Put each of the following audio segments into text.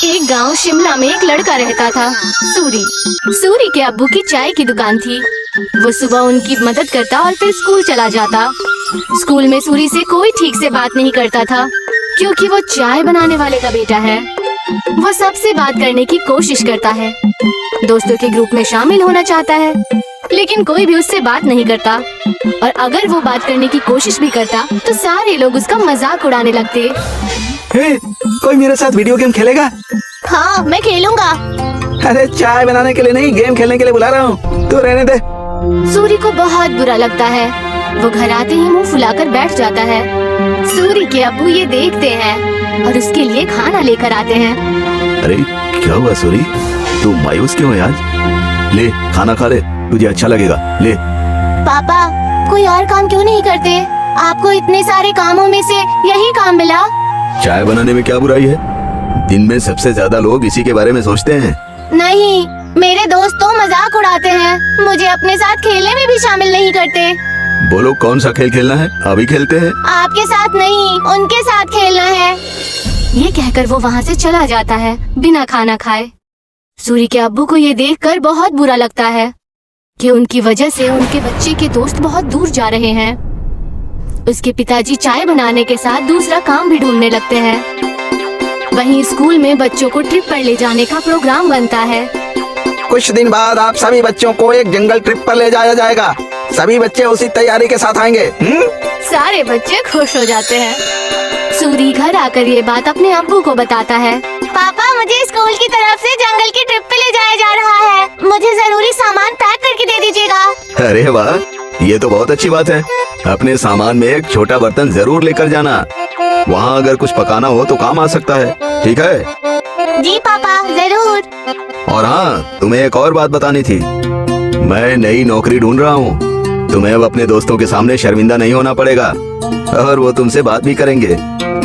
एक गांव शिमला में एक लड़का रहता था, सूरी। सूरी के अब्बू की चाय की दुकान थी। वो सुबह उनकी मदद करता और फिर स्कूल चला जाता। स्कूल में सूरी से कोई ठीक से बात नहीं करता था, क्योंकि वो चाय बनाने वाले का बेटा है। वो सबसे बात करने की कोशिश करता है, दोस्तों के ग्रुप में शामिल होना चाहता है, लेकिन कोई भी उससे बात नहीं करता। और अगर वो बात करने की कोशिश भी करता तो सारे लोग उसका मजाक उड़ाने लगते। हे, कोई मेरे साथ वीडियो गेम खेलेगा? हाँ, मैं खेलूंगा। अरे चाय बनाने के लिए नहीं, गेम खेलने के लिए बुला रहा हूँ, तू रहने दे। सूरी को बहुत बुरा लगता है। वो घर आते ही मुंह फुलाकर बैठ जाता है। सूरी के अब्बू ये देखते हैं और उसके लिए खाना लेकर आते हैं। अरे क्या हुआ सूरी, तू मायूस क्यों है आज? ले खाना खा ले, तुझे अच्छा लगेगा, ले। पापा, कोई और काम क्यों नहीं करते? आपको इतने सारे कामों में से यही काम मिला। चाय बनाने में क्या बुराई है? दिन में सबसे ज्यादा लोग इसी के बारे में सोचते हैं। नहीं, मेरे दोस्त तो मजाक उड़ाते हैं, मुझे अपने साथ खेलने में भी शामिल नहीं करते। बोलो कौन सा खेल खेलना है, अभी खेलते हैं। आपके साथ नहीं, उनके साथ खेलना है। ये कहकर वो वहाँ से चला जाता है बिना खाना खाए। सूरी के अब्बू को ये देखकर बहुत बुरा लगता है कि उनकी वजह से उनके बच्चे के दोस्त बहुत दूर जा रहे हैं। उसके पिताजी चाय बनाने के साथ दूसरा काम भी ढूंढने लगते हैं। वहीं स्कूल में बच्चों को ट्रिप पर ले जाने का प्रोग्राम बनता है। कुछ दिन बाद आप सभी बच्चों को एक जंगल ट्रिप पर ले जाया जाएगा। सभी बच्चे उसी तैयारी के साथ आएंगे। सारे बच्चे खुश हो जाते हैं। सूरी घर आकर ये बात अपने अब्बू को बताता है। पापा, मुझे स्कूल की तरफ से जंगल की ट्रिप पे ले जाया जा रहा है। मुझे जरूरी सामान पैक करके दे दीजिएगा। अरे वाह, ये तो बहुत अच्छी बात है। अपने सामान में एक छोटा बर्तन जरूर लेकर जाना, वहाँ अगर कुछ पकाना हो तो काम आ सकता है, ठीक है? जी पापा, जरूर। और हाँ, तुम्हें एक और बात बतानी थी। मैं नई नौकरी ढूंढ रहा हूँ, तुम्हें अब अपने दोस्तों के सामने शर्मिंदा नहीं होना पड़ेगा और वो तुमसे बात भी करेंगे।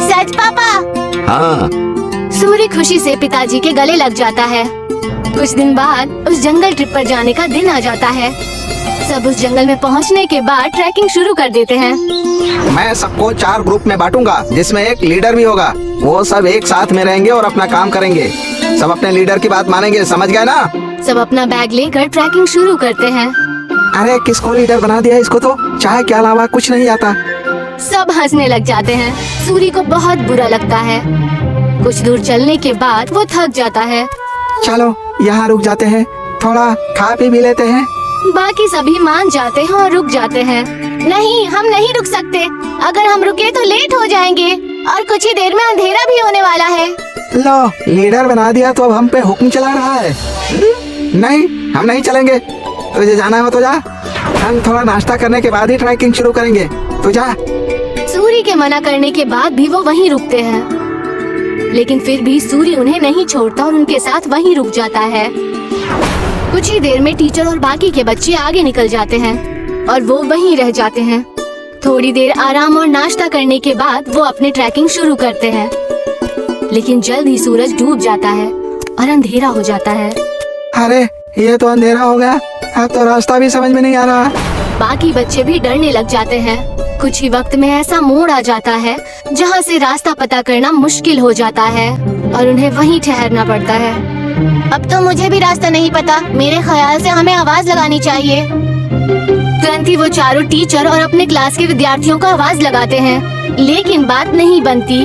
सच पापा? हाँ। सूरी खुशी से पिताजी के गले लग जाता है। कुछ दिन बाद उस जंगल ट्रिप पर जाने का दिन आ जाता है। सब उस जंगल में पहुंचने के बाद ट्रैकिंग शुरू कर देते हैं। मैं सबको 4 ग्रुप में बांटूंगा, जिसमें एक लीडर भी होगा। वो सब एक साथ में रहेंगे और अपना काम करेंगे। सब अपने लीडर की बात मानेंगे, समझ गए ना? सब अपना बैग लेकर ट्रैकिंग शुरू करते हैं। अरे किसको लीडर बना दिया? इसको तो चाय के अलावा कुछ नहीं आता। सब हंसने लग जाते हैं। सूरी को बहुत बुरा लगता है। कुछ दूर चलने के बाद वो थक जाता है। चलो यहाँ रुक जाते हैं, थोड़ा खा पी भी लेते हैं। बाकी सभी मान जाते हैं और रुक जाते हैं। नहीं, हम नहीं रुक सकते। अगर हम रुके तो लेट हो जाएंगे और कुछ ही देर में अंधेरा भी होने वाला है। लो, लीडर बना दिया तो अब हम पे हुक्म चला रहा है। नहीं, हम नहीं चलेंगे। तुझे जाना हो तो जा, हम थोड़ा नाश्ता करने के बाद ही ट्रैकिंग शुरू करेंगे। तू जा। सूरी के मना करने के बाद भी वो वहीं रुकते हैं, लेकिन फिर भी सूरी उन्हें नहीं छोड़ता और उनके साथ वहीं रुक जाता है। कुछ ही देर में टीचर और बाकी के बच्चे आगे निकल जाते हैं और वो वहीं रह जाते हैं। थोड़ी देर आराम और नाश्ता करने के बाद वो अपनी ट्रैकिंग शुरू करते हैं, लेकिन जल्द ही सूरज डूब जाता है और अंधेरा हो जाता है। अरे ये तो अंधेरा हो गया, अब तो रास्ता भी समझ में नहीं आ रहा। बाकी बच्चे भी डरने लग जाते हैं। कुछ ही वक्त में ऐसा मोड़ आ जाता है जहाँ से रास्ता पता करना मुश्किल हो जाता है और उन्हें वहीं ठहरना पड़ता है। अब तो मुझे भी रास्ता नहीं पता। मेरे ख्याल से हमें आवाज लगानी चाहिए। तुरंत ही वो चारों टीचर और अपने क्लास के विद्यार्थियों को आवाज लगाते हैं, लेकिन बात नहीं बनती।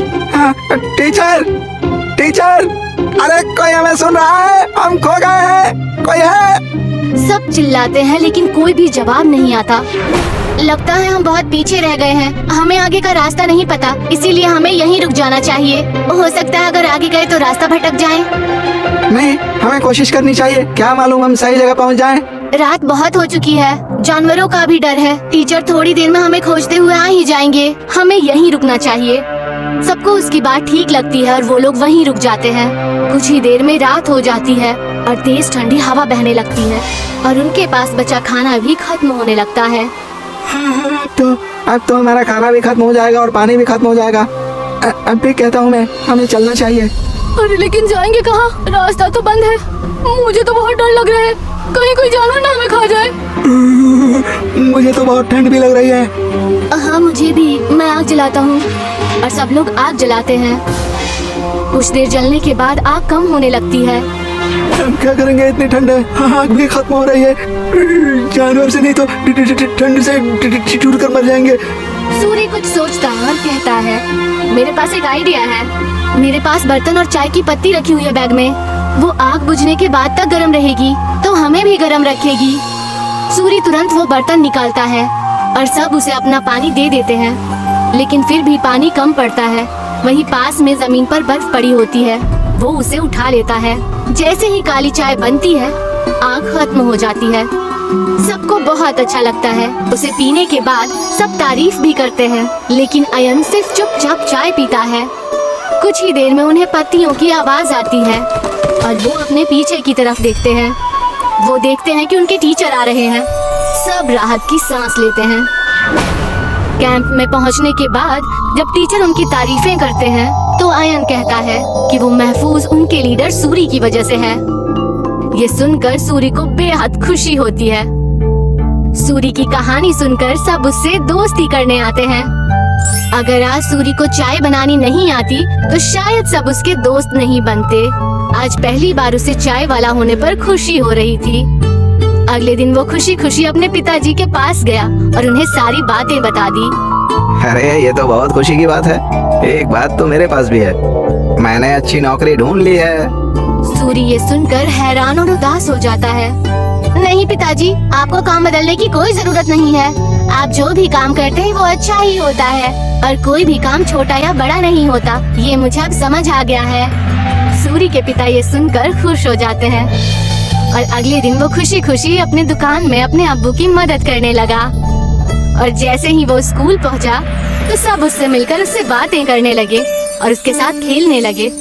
टीचर, टीचर, अरे कोई हमें सुन रहा है? हम खो गए हैं, कोई है? सब चिल्लाते हैं लेकिन कोई भी जवाब नहीं आता। लगता है हम बहुत पीछे रह गए हैं। हमें आगे का रास्ता नहीं पता, इसीलिए हमें यहीं रुक जाना चाहिए। हो सकता है अगर आगे गए तो रास्ता भटक जाए। नहीं, हमें कोशिश करनी चाहिए, क्या मालूम हम सही जगह पहुंच जाएं। रात बहुत हो चुकी है, जानवरों का भी डर है। टीचर थोड़ी देर में हमें खोजते हुए आ ही जाएंगे। हमें यहीं रुकना चाहिए। सबको उसकी बात ठीक लगती है और वो लोग वहीं रुक जाते हैं। कुछ ही देर में रात हो जाती है और तेज ठंडी हवा बहने लगती है और उनके पास बचा खाना भी खत्म होने लगता है। तो अब तो हमारा खाना भी खत्म हो जाएगा और पानी भी खत्म हो जाएगा। अब भी कहता हूँ मैं, हमें चलना चाहिए। अरे लेकिन जाएंगे कहाँ? रास्ता तो बंद है। मुझे तो बहुत डर लग रहा है, कहीं कोई जानवर ना हमें खा जाए। मुझे तो बहुत ठंड भी लग रही है। हाँ मुझे भी। मैं आग जलाता हूँ और सब लोग आग जलाते हैं। कुछ देर जलने के बाद आग कम होने लगती है। हम क्या करेंगे, इतनी ठंड है, आग भी खत्म हो रही है। जानवर से नहीं तो ठंड से छूट कर मर जाएंगे। सूरी कुछ सोचता है और कहता है, मेरे पास एक आइडिया है। मेरे पास बर्तन और चाय की पत्ती रखी हुई है बैग में। वो आग बुझने के बाद तक गर्म रहेगी तो हमें भी गर्म रखेगी। सूरी तुरंत वो बर्तन निकालता है और सब उसे अपना पानी दे देते हैं, लेकिन फिर भी पानी कम पड़ता है। वहीं पास में जमीन पर बर्फ पड़ी होती है। वो उसे उठा लेता है। जैसे ही काली चाय बनती है, आग खत्म हो जाती है। सबको बहुत अच्छा लगता है। उसे पीने के बाद सब तारीफ भी करते हैं, लेकिन अयन सिर्फ चुपचाप चाय पीता है। कुछ ही देर में उन्हें पत्तियों की आवाज आती है और वो अपने पीछे की तरफ देखते हैं। वो देखते हैं कि उनके टीचर आ रहे हैं। सब राहत की सांस लेते हैं। कैंप में पहुंचने के बाद जब टीचर उनकी तारीफें करते हैं तो अयन कहता है कि वो महफूज उनके लीडर सूरी की वजह से है। ये सुनकर सूरी को बेहद खुशी होती है। सूरी की कहानी सुनकर सब उससे दोस्ती करने आते हैं। अगर आज सूरी को चाय बनानी नहीं आती तो शायद सब उसके दोस्त नहीं बनते। आज पहली बार उसे चाय वाला होने पर खुशी हो रही थी। अगले दिन वो खुशी खुशी अपने पिताजी के पास गया और उन्हें सारी बातें बता दी। अरे ये तो बहुत खुशी की बात है। एक बात तो मेरे पास भी है, मैंने अच्छी नौकरी ढूंढ ली है। सूरी ये सुनकर हैरान और उदास हो जाता है। नहीं पिताजी, आपको काम बदलने की कोई जरूरत नहीं है। आप जो भी काम करते हैं वो अच्छा ही होता है और कोई भी काम छोटा या बड़ा नहीं होता। ये मुझे अब समझ आ गया है। सूरी के पिता ये सुनकर खुश हो जाते हैं और अगले दिन वो खुशी खुशी अपने दुकान में अपने अब्बू की मदद करने लगा। और जैसे ही वो स्कूल पहुंचा तो सब उससे मिलकर उससे बातें करने लगे और उसके साथ खेलने लगे।